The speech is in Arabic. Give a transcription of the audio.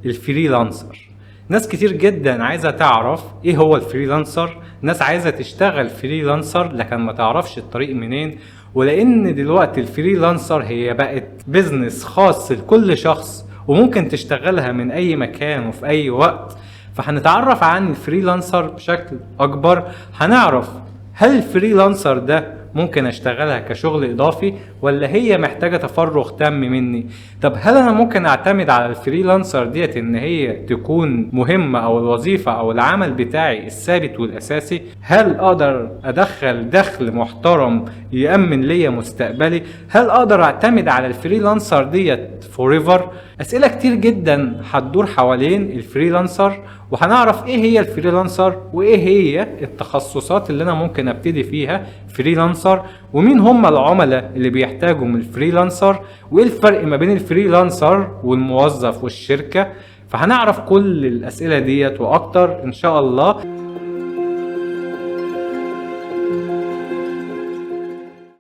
الفريلانسر. ناس كتير جدا عايزة تعرف ايه هو الفريلانسر، ناس عايزة تشتغل فريلانسر لكن ما تعرفش الطريق منين. ولان دلوقتي الفريلانسر هي بقت بيزنس خاص لكل شخص وممكن تشتغلها من اي مكان وفي اي وقت، فهنتعرف عن الفريلانسر بشكل اكبر. هنعرف هل الفريلانسر ده ممكن اشتغلها كشغل اضافي ولا هي محتاجة تفرغ تام مني. طب هل انا ممكن اعتمد على الفريلانسر ديت ان هي تكون مهمة او الوظيفة او العمل بتاعي الثابت والاساسي؟ هل اقدر ادخل دخل محترم يأمن ليا مستقبلي؟ هل اقدر اعتمد على الفريلانسر ديت فوريفر؟ اسئلة كتير جدا هتدور حوالين الفريلانسر، وهنعرف ايه هي الفريلانسر وايه هي التخصصات اللي انا ممكن ابتدي فيها فريلانسر، ومين هم العملاء اللي بيحتاجوا من الفريلانسر، وايه الفرق ما بين الفريلانسر والموظف والشركة. فهنعرف كل الاسئلة ديت واكتر ان شاء الله.